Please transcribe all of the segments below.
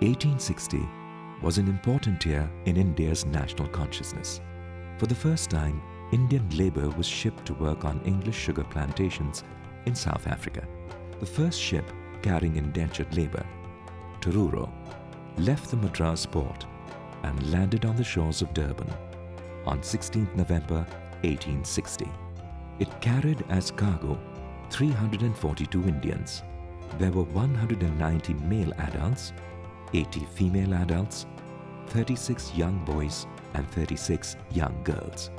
1860 was an important year in India's national consciousness. For the first time, Indian labour was shipped to work on English sugar plantations in South Africa. The first ship carrying indentured labour, Truro, left the Madras port and landed on the shores of Durban on 16 November 1860. It carried as cargo 342 Indians. There were 190 male adults, 80 female adults, 36 young boys and 36 young girls.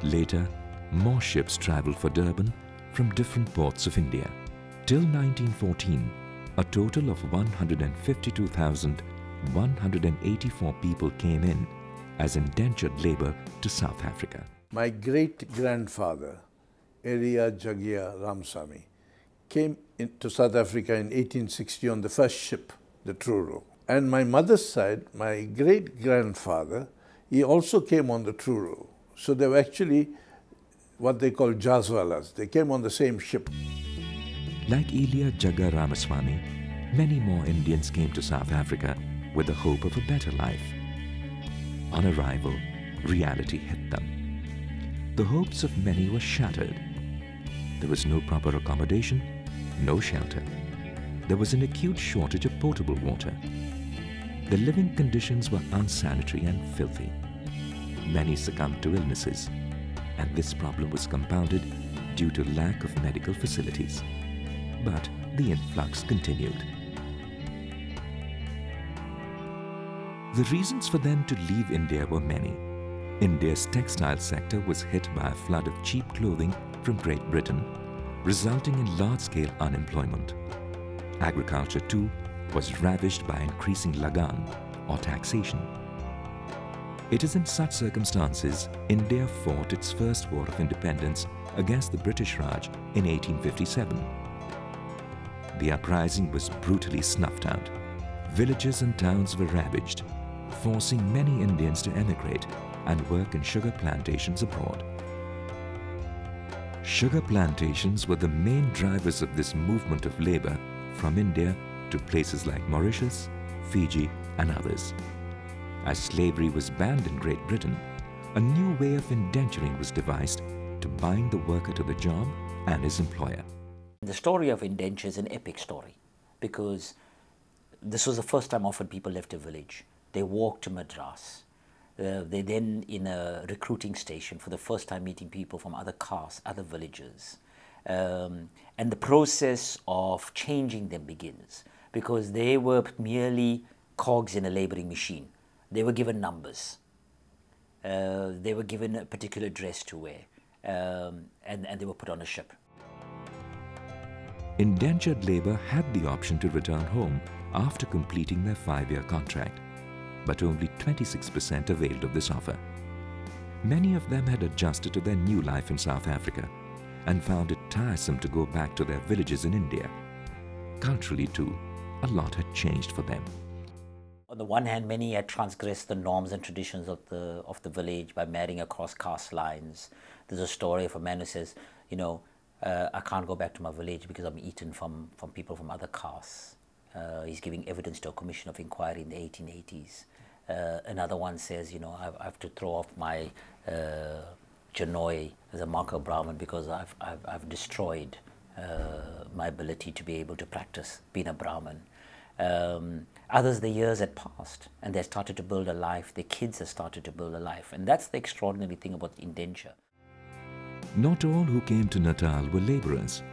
Later, more ships travelled for Durban from different ports of India. Till 1914, a total of 152,184 people came in as indentured labour to South Africa. My great-grandfather, Eria Jagia Ramsamy, came into South Africa in 1860 on the first ship, the Truro. And my mother's side, my great-grandfather, he also came on the Truro. So they were actually what they call Jazwalas. They came on the same ship. Like Elia Jaga Ramaswamy, many more Indians came to South Africa with the hope of a better life. On arrival, reality hit them. The hopes of many were shattered. There was no proper accommodation, no shelter. There was an acute shortage of potable water. The living conditions were unsanitary and filthy. Many succumbed to illnesses, and this problem was compounded due to lack of medical facilities. But the influx continued. The reasons for them to leave India were many. India's textile sector was hit by a flood of cheap clothing from Great Britain, resulting in large-scale unemployment. Agriculture, too, was ravaged by increasing lagan, or taxation. It is in such circumstances India fought its first war of independence against the British Raj in 1857. The uprising was brutally snuffed out. Villages and towns were ravaged, forcing many Indians to emigrate and work in sugar plantations abroad. Sugar plantations were the main drivers of this movement of labour from India to places like Mauritius, Fiji and others. As slavery was banned in Great Britain, a new way of indenturing was devised to bind the worker to the job and his employer. The story of indenture is an epic story because this was the first time often people left a village. They walked to Madras. They then in a recruiting station for the first time meeting people from other castes, other villages. And the process of changing them begins because they were merely cogs in a labouring machine. They were given numbers. They were given a particular dress to wear and they were put on a ship. Indentured labour had the option to return home after completing their 5-year contract, but only 26% availed of this offer. Many of them had adjusted to their new life in South Africa and found it tiresome to go back to their villages in India. Culturally too, a lot had changed for them. On the one hand, many had transgressed the norms and traditions of the village by marrying across caste lines. There's a story of a man who says, you know, I can't go back to my village because I'm eaten from people from other castes. He's giving evidence to a commission of inquiry in the 1880s. Another one says, you know, I have to throw off my Janoi as a marker Brahmin because I've destroyed my ability to be able to practice being a Brahmin. Others, the years had passed and they started to build a life, their kids have started to build a life, and that's the extraordinary thing about indenture. Not all who came to Natal were labourers.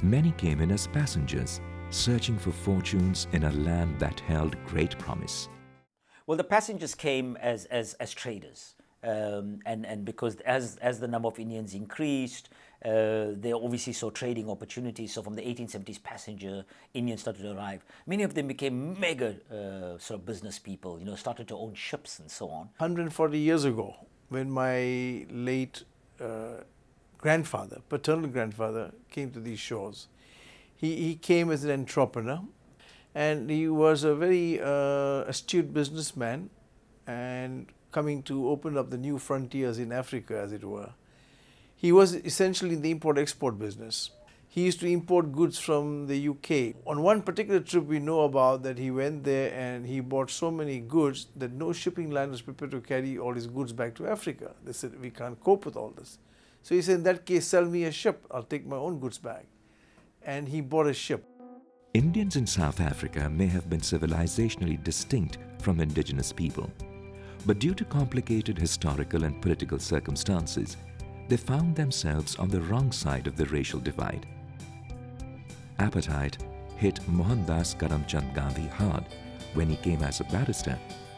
Many came in as passengers, searching for fortunes in a land that held great promise. Well, the passengers came as traders, and because as the number of Indians increased, they obviously saw trading opportunities. So from the 1870s, passenger Indians started to arrive. Many of them became mega sort of business people, you know, started to own ships and so on. 140 years ago, when my late grandfather, paternal grandfather, came to these shores, he came as an entrepreneur, and he was a very astute businessman and coming to open up the new frontiers in Africa, as it were. He was essentially in the import-export business. he used to import goods from the UK. On one particular trip we know about that he went there and he bought so many goods that no shipping line was prepared to carry all his goods back to Africa. They said, we can't cope with all this. So he said, in that case, sell me a ship. I'll take my own goods back. And he bought a ship. Indians in South Africa may have been civilizationally distinct from indigenous people, but due to complicated historical and political circumstances, they found themselves on the wrong side of the racial divide. Apartheid hit Mohandas Karamchand Gandhi hard when he came as a barrister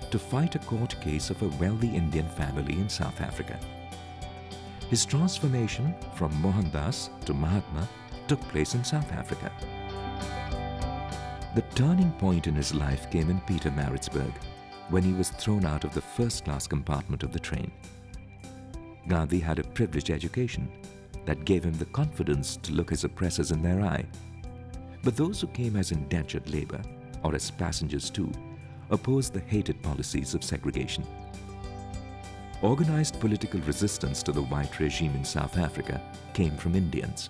to fight a court case of a wealthy Indian family in South Africa. His transformation from Mohandas to Mahatma took place in South Africa. The turning point in his life came in Pietermaritzburg when he was thrown out of the first-class compartment of the train. Gandhi had a privileged education that gave him the confidence to look his oppressors in their eye. But those who came as indentured labor, or as passengers too, opposed the hated policies of segregation. Organized political resistance to the white regime in South Africa came from Indians.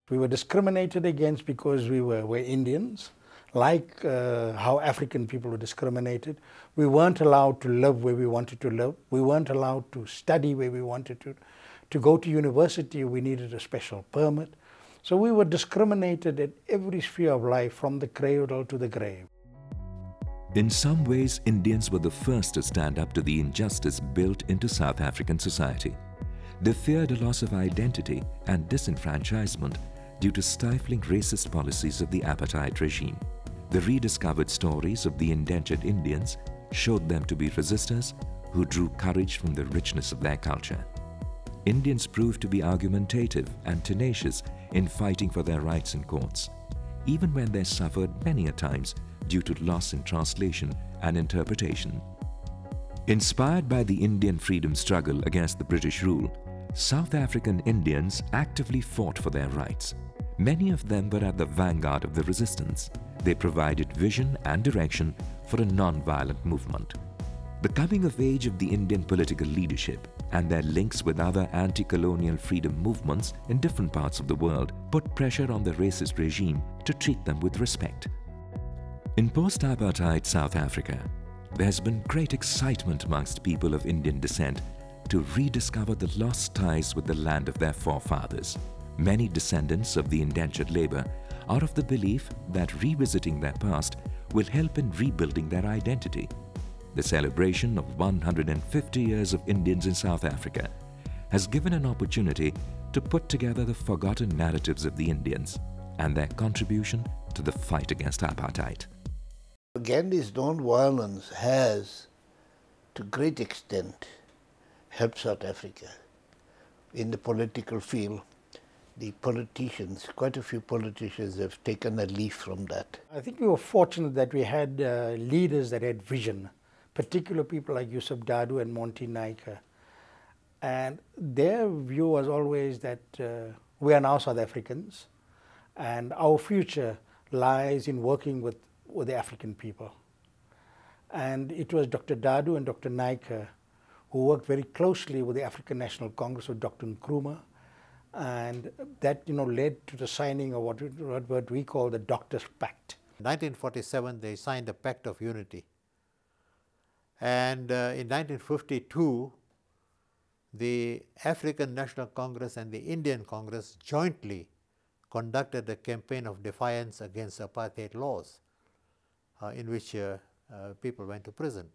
We were discriminated against because we were Indians, like how African people were discriminated. We weren't allowed to live where we wanted to live. We weren't allowed to study where we wanted to. To go to university, we needed a special permit. So we were discriminated at every sphere of life, from the cradle to the grave. In some ways, Indians were the first to stand up to the injustice built into South African society. They feared a loss of identity and disenfranchisement due to stifling racist policies of the apartheid regime. The rediscovered stories of the indentured Indians showed them to be resistors who drew courage from the richness of their culture. Indians proved to be argumentative and tenacious in fighting for their rights in courts, even when they suffered many a times due to loss in translation and interpretation. Inspired by the Indian freedom struggle against the British rule, South African Indians actively fought for their rights. Many of them were at the vanguard of the resistance. They provided vision and direction for a non-violent movement. The coming of age of the Indian political leadership and their links with other anti-colonial freedom movements in different parts of the world put pressure on the racist regime to treat them with respect. In post-apartheid South Africa, there has been great excitement amongst people of Indian descent to rediscover the lost ties with the land of their forefathers. Many descendants of the indentured labor are of the belief that revisiting their past will help in rebuilding their identity. The celebration of 150 years of Indians in South Africa has given an opportunity to put together the forgotten narratives of the Indians and their contribution to the fight against apartheid. Gandhi's non-violence has, to a great extent, helped South Africa. In the political field, the politicians, quite a few politicians have taken a leaf from that. I think we were fortunate that we had leaders that had vision, particular people like Yusuf Dadoo and Monty Naika. And their view was always that we are now South Africans and our future lies in working with the African people. And it was Dr. Dadoo and Dr. Naika who worked very closely with the African National Congress with Dr. Nkrumah, and that led to the signing of what we call the Doctors' Pact. In 1947, they signed the Pact of Unity. And in 1952, the African National Congress and the Indian Congress jointly conducted a campaign of defiance against apartheid laws, in which people went to prison.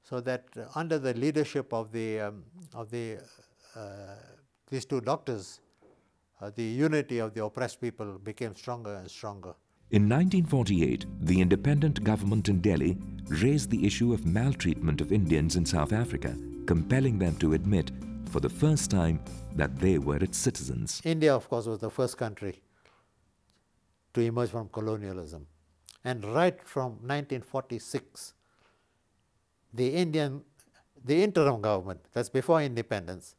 So that under the leadership of these two doctors, the unity of the oppressed people became stronger and stronger. In 1948, the independent government in Delhi raised the issue of maltreatment of Indians in South Africa, compelling them to admit for the first time that they were its citizens. India, of course, was the first country to emerge from colonialism. And right from 1946, the interim government, that's before independence,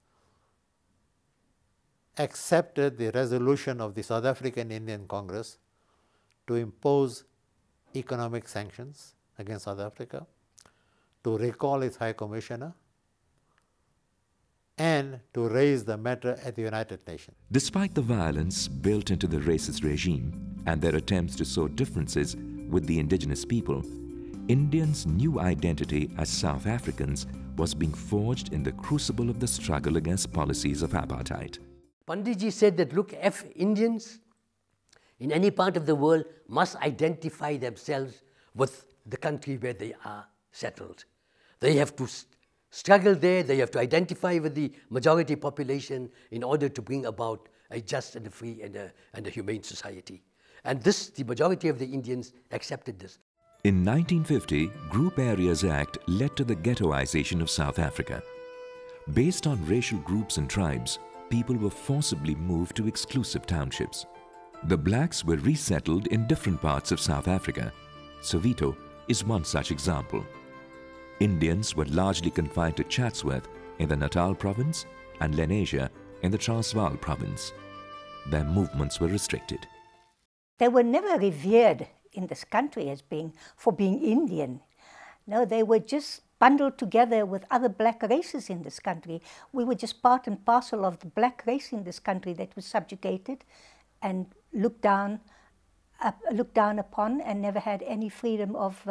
accepted the resolution of the South African Indian Congress to impose economic sanctions against South Africa, to recall its High Commissioner, and to raise the matter at the United Nations. Despite the violence built into the racist regime and their attempts to sow differences with the indigenous people, Indians' new identity as South Africans was being forged in the crucible of the struggle against policies of apartheid. Panditji said that, look, if Indians in any part of the world must identify themselves with the country where they are settled. They have to struggle there, they have to identify with the majority population in order to bring about a just and a free and a humane society. And this, the majority of the Indians accepted this. In 1950, Group Areas Act led to the ghettoization of South Africa. Based on racial groups and tribes, people were forcibly moved to exclusive townships. The blacks were resettled in different parts of South Africa. Soweto is one such example. Indians were largely confined to Chatsworth in the Natal province and Lenasia in the Transvaal province. Their movements were restricted. They were never revered in this country as for being Indian. No, they were just bundled together with other black races in this country. We were just part and parcel of the black race in this country that was subjugated and looked down upon, and never had any freedom of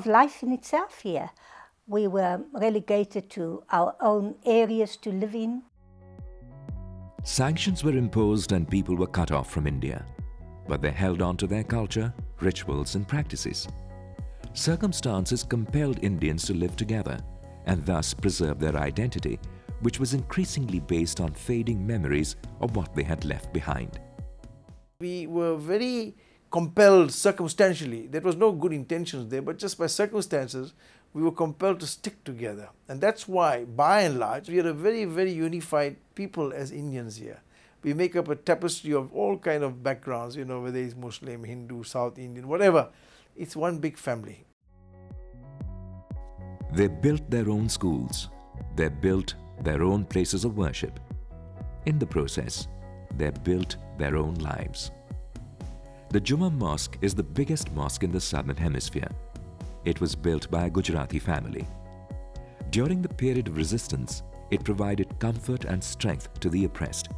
life in itself here. We were relegated to our own areas to live in. Sanctions were imposed and people were cut off from India, but they held on to their culture, rituals and practices. Circumstances compelled Indians to live together and thus preserve their identity, which was increasingly based on fading memories of what they had left behind. We were very compelled circumstantially. There was no good intentions there, but just by circumstances, we were compelled to stick together. And that's why, by and large, we are a very, very unified people as Indians here. We make up a tapestry of all kind of backgrounds, you know, whether it's Muslim, Hindu, South Indian, whatever. It's one big family. They built their own schools. They built their own places of worship. In the process, they built their own lives. The Juma Mosque is the biggest mosque in the Southern Hemisphere. It was built by a Gujarati family. During the period of resistance, it provided comfort and strength to the oppressed.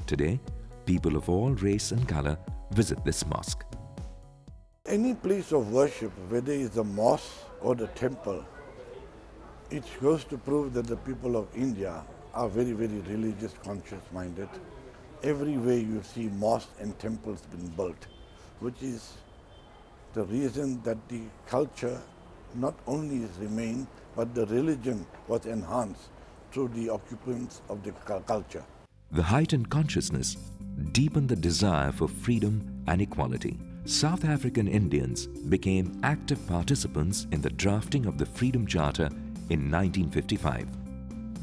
Today, people of all race and color visit this mosque. Any place of worship, whether it's the mosque or the temple, it goes to prove that the people of India are very, very religious, conscious-minded. Everywhere you see mosques and temples being built, which is the reason that the culture not only is remained, but the religion was enhanced through the occupants of the culture. The heightened consciousness deepened the desire for freedom and equality. South African Indians became active participants in the drafting of the Freedom Charter in 1955.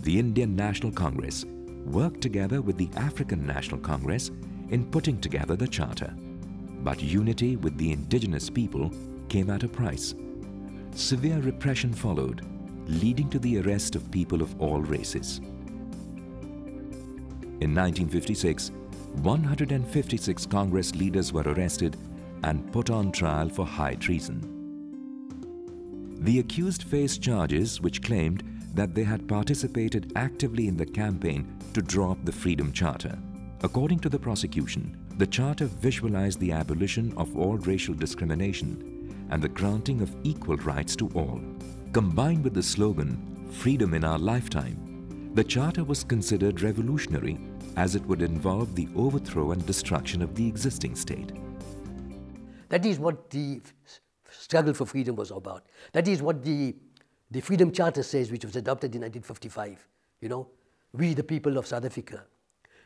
The Indian National Congress worked together with the African National Congress in putting together the Charter. But unity with the indigenous people came at a price. Severe repression followed, leading to the arrest of people of all races. In 1956, 156 Congress leaders were arrested and put on trial for high treason. The accused faced charges which claimed that they had participated actively in the campaign to draw up the Freedom Charter. According to the prosecution, the Charter visualized the abolition of all racial discrimination and the granting of equal rights to all. Combined with the slogan, "Freedom in our lifetime," the Charter was considered revolutionary as it would involve the overthrow and destruction of the existing state. That is what the struggle for freedom was about. That is what the Freedom Charter says, which was adopted in 1955. You know, we the people of South Africa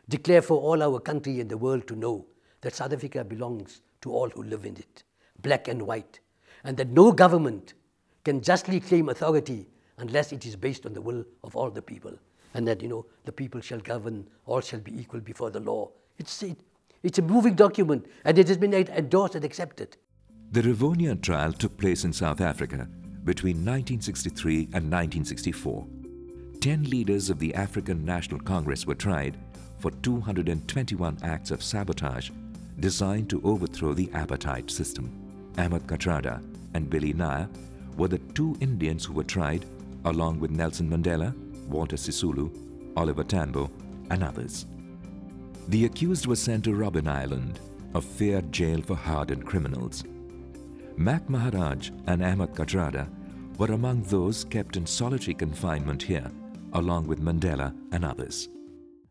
declare for all our country and the world to know that South Africa belongs to all who live in it, black and white, and that no government can justly claim authority unless it is based on the will of all the people, and that, you know, the people shall govern, all shall be equal before the law. It's a moving document, and it has been endorsed and accepted. The Rivonia trial took place in South Africa between 1963 and 1964. 10 leaders of the African National Congress were tried for 221 acts of sabotage designed to overthrow the apartheid system. Ahmed Kathrada and Billy Nair were the two Indians who were tried along with Nelson Mandela, Walter Sisulu, Oliver Tambo, and others. The accused was sent to Robben Island, a feared jail for hardened criminals. Mac Maharaj and Ahmed Kathrada were among those kept in solitary confinement here, along with Mandela and others.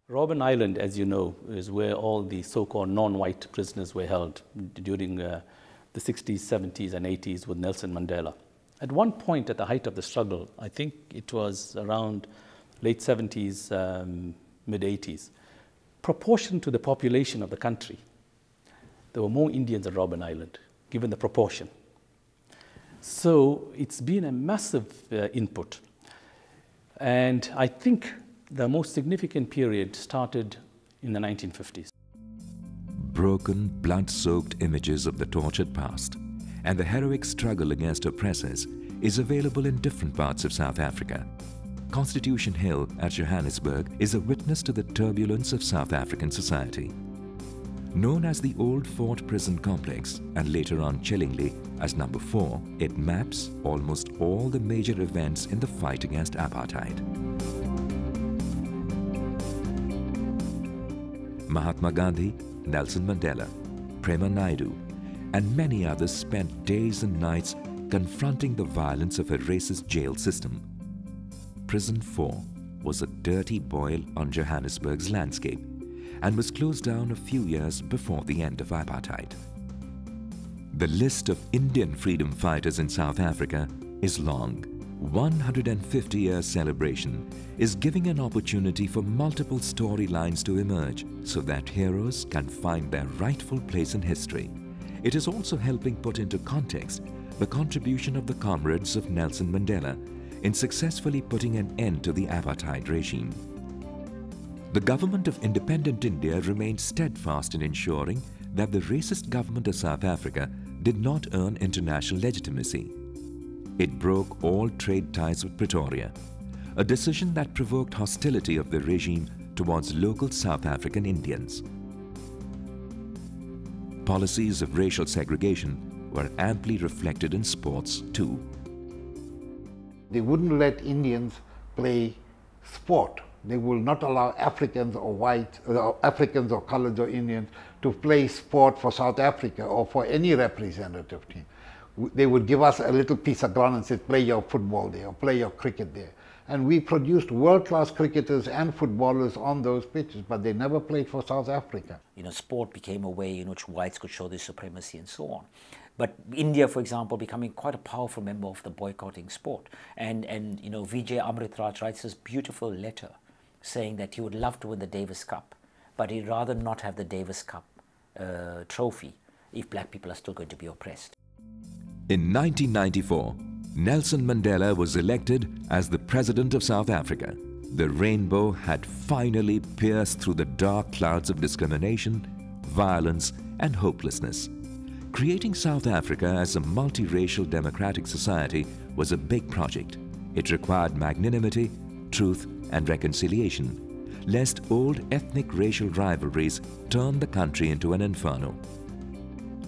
Robben Island, as you know, is where all the so-called non-white prisoners were held during the 60s, 70s, and 80s with Nelson Mandela. At one point, at the height of the struggle, I think it was around late 70s, mid 80s, proportion to the population of the country, there were more Indians at Robben Island, given the proportion. So it's been a massive input. And I think the most significant period started in the 1950s. Broken, blood-soaked images of the tortured past and the heroic struggle against oppressors is available in different parts of South Africa. Constitution Hill at Johannesburg is a witness to the turbulence of South African society. Known as the Old Fort Prison Complex and later on chillingly as Number 4, it maps almost all the major events in the fight against apartheid. Mahatma Gandhi, Nelson Mandela, Prema Naidu, and many others spent days and nights confronting the violence of a racist jail system. Prison 4 was a dirty boil on Johannesburg's landscape and was closed down a few years before the end of apartheid. The list of Indian freedom fighters in South Africa is long. 150-year celebration is giving an opportunity for multiple storylines to emerge so that heroes can find their rightful place in history. It is also helping put into context the contribution of the comrades of Nelson Mandela in successfully putting an end to the apartheid regime. The government of independent India remained steadfast in ensuring that the racist government of South Africa did not earn international legitimacy. It broke all trade ties with Pretoria, a decision that provoked hostility of the regime towards local South African Indians. Policies of racial segregation were amply reflected in sports too. They wouldn't let Indians play sport. They will not allow Africans or white, Africans or colored or Indians to play sport for South Africa or for any representative team. They would give us a little piece of ground and say, play your football there or play your cricket there. And we produced world-class cricketers and footballers on those pitches, but they never played for South Africa. You know, sport became a way in which whites could show their supremacy and so on. But India, for example, becoming quite a powerful member of the boycotting sport. And you know, Vijay Amritraj writes this beautiful letter saying that he would love to win the Davis Cup, but he'd rather not have the Davis Cup trophy if black people are still going to be oppressed. In 1994, Nelson Mandela was elected as the President of South Africa. The rainbow had finally pierced through the dark clouds of discrimination, violence, and hopelessness. Creating South Africa as a multiracial democratic society was a big project. It required magnanimity, truth, and reconciliation, lest old ethnic racial rivalries turn the country into an inferno.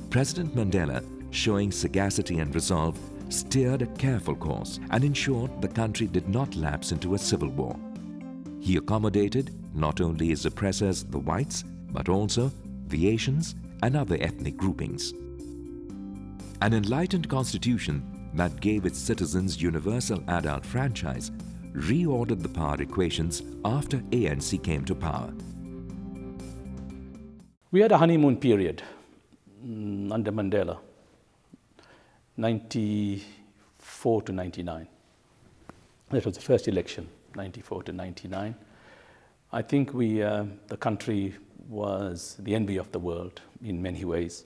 President Mandela, showing sagacity and resolve, steered a careful course and ensured the country did not lapse into a civil war. He accommodated not only his oppressors, the whites, but also the Asians and other ethnic groupings. An enlightened constitution that gave its citizens universal adult franchise reordered the power equations after ANC came to power. We had a honeymoon period under Mandela, 94 to 99. That was the first election, 94 to 99. I think the country was the envy of the world in many ways.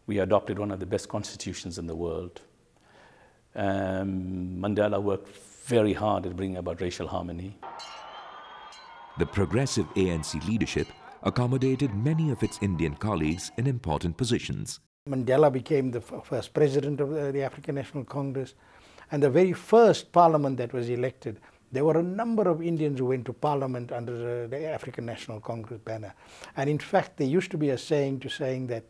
We adopted one of the best constitutions in the world. Mandela worked very hard at bringing about racial harmony. The progressive ANC leadership accommodated many of its Indian colleagues in important positions. Mandela became the first president of the African National Congress, and the very first parliament that was elected, there were a number of Indians who went to parliament under the African National Congress banner. And in fact, there used to be a saying that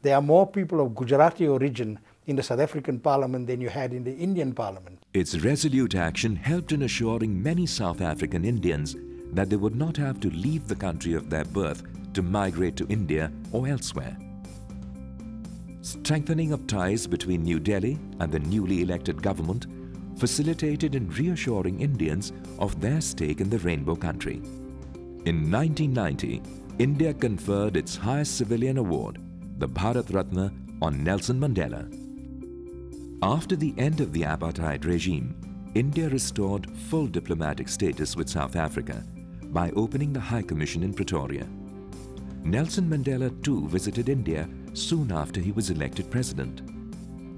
there are more people of Gujarati origin in the South African parliament than you had in the Indian parliament. Its resolute action helped in assuring many South African Indians that they would not have to leave the country of their birth to migrate to India or elsewhere. Strengthening of ties between New Delhi and the newly elected government facilitated in reassuring Indians of their stake in the Rainbow country. In 1990, India conferred its highest civilian award, the Bharat Ratna, on Nelson Mandela. After the end of the Apartheid regime, India restored full diplomatic status with South Africa by opening the High Commission in Pretoria. Nelson Mandela too visited India soon after he was elected president.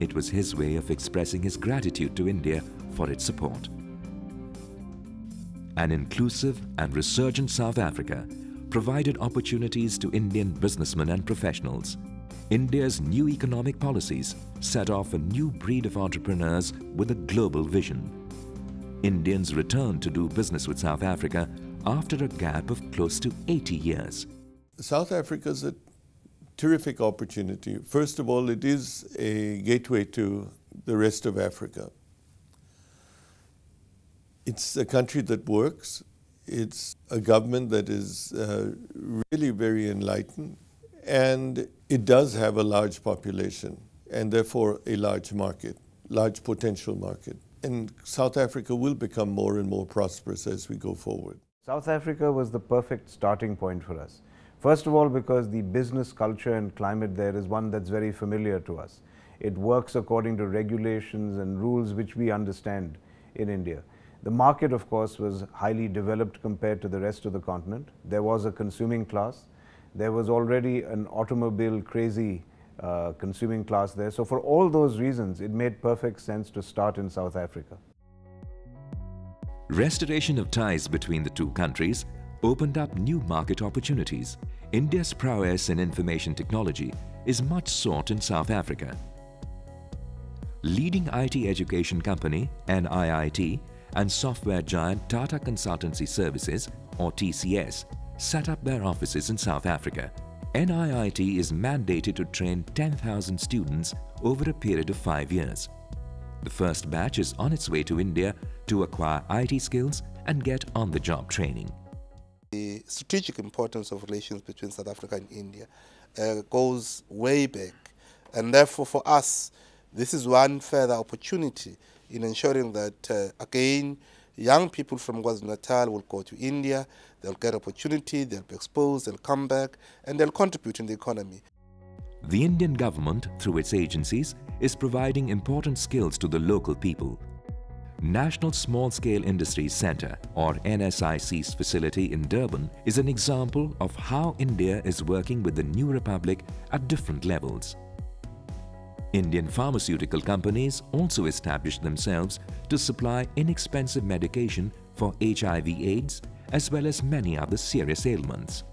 It was his way of expressing his gratitude to India for its support. An inclusive and resurgent South Africa provided opportunities to Indian businessmen and professionals. India's new economic policies set off a new breed of entrepreneurs with a global vision. Indians returned to do business with South Africa after a gap of close to 80 years. South Africa is a terrific opportunity. First of all, it is a gateway to the rest of Africa. It's a country that works. It's a government that is really very enlightened, and it does have a large population and therefore a large market, large potential market. And South Africa will become more and more prosperous as we go forward. South Africa was the perfect starting point for us. First of all, because the business culture and climate there is one that's very familiar to us. It works according to regulations and rules which we understand in India. The market, of course, was highly developed compared to the rest of the continent. There was a consuming class. There was already an automobile crazy consuming class there. So for all those reasons, it made perfect sense to start in South Africa. Restoration of ties between the two countries opened up new market opportunities. India's prowess in information technology is much sought in South Africa. Leading IT education company NIIT and software giant Tata Consultancy Services, or TCS, set up their offices in South Africa. NIIT is mandated to train 10,000 students over a period of 5 years. The first batch is on its way to India to acquire IT skills and get on-the-job training. The strategic importance of relations between South Africa and India goes way back, and therefore for us this is one further opportunity in ensuring that again young people from KwaZulu-Natal will go to India, they'll get opportunity, they'll be exposed, they'll come back and they'll contribute in the economy. The Indian government, through its agencies, is providing important skills to the local people. National Small Scale Industries Centre, or NSIC's facility in Durban, is an example of how India is working with the new republic at different levels. Indian pharmaceutical companies also established themselves to supply inexpensive medication for HIV/AIDS as well as many other serious ailments.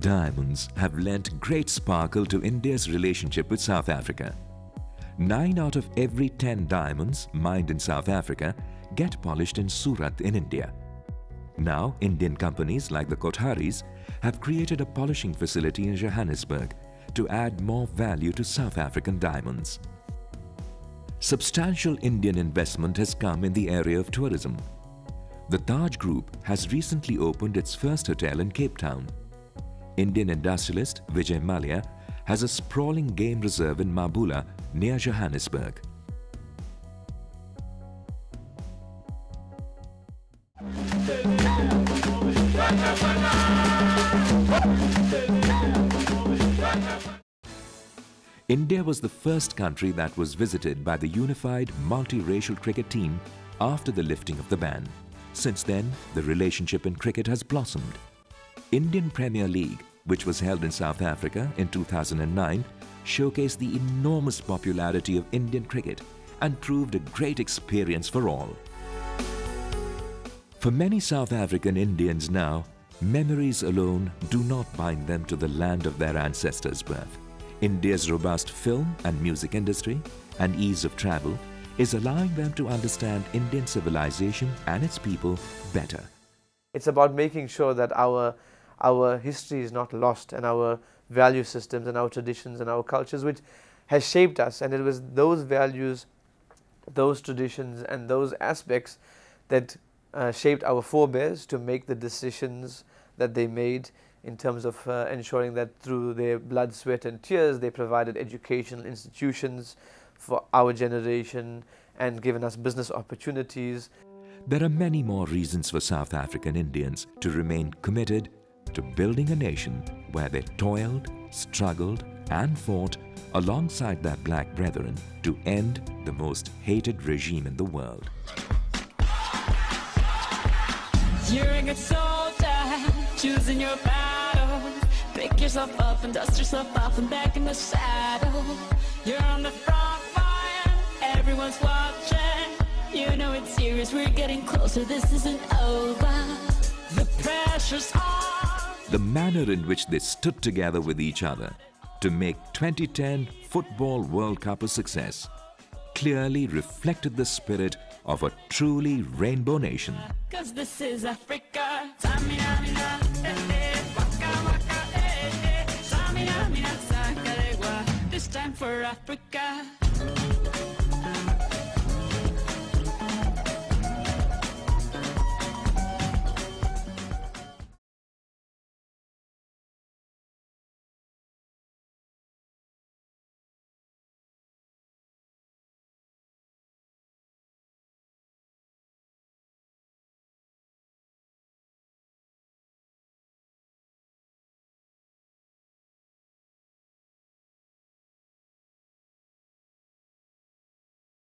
Diamonds have lent great sparkle to India's relationship with South Africa. 9 out of every 10 diamonds mined in South Africa get polished in Surat in India. Now, Indian companies like the Kotharis have created a polishing facility in Johannesburg to add more value to South African diamonds. Substantial Indian investment has come in the area of tourism. The Taj Group has recently opened its first hotel in Cape Town. Indian industrialist Vijay Mallya has a sprawling game reserve in Mabula near Johannesburg. India was the first country that was visited by the unified multiracial cricket team after the lifting of the ban. Since then, the relationship in cricket has blossomed. Indian Premier League, which was held in South Africa in 2009, showcased the enormous popularity of Indian cricket and proved a great experience for all. For many South African Indians now, memories alone do not bind them to the land of their ancestors' birth. India's robust film and music industry and ease of travel is allowing them to understand Indian civilization and its people better. It's about making sure that our history is not lost and our value systems and our traditions and our cultures, which has shaped us, and it was those values, those traditions and those aspects that shaped our forebears to make the decisions that they made in terms of ensuring that through their blood, sweat and tears they provided educational institutions for our generation and given us business opportunities. There are many more reasons for South African Indians to remain committed to building a nation where they toiled, struggled and fought alongside their black brethren to end the most hated regime in the world. You're a good soldier, choosing your battle. Pick yourself up and dust yourself off and back in the saddle. You're on the front line, everyone's watching. You know it's serious, we're getting closer, this isn't over. The pressure's on. The manner in which they stood together with each other to make 2010 Football World Cup a success clearly reflected the spirit of a truly rainbow nation. 'Cause this is Africa. This time for Africa.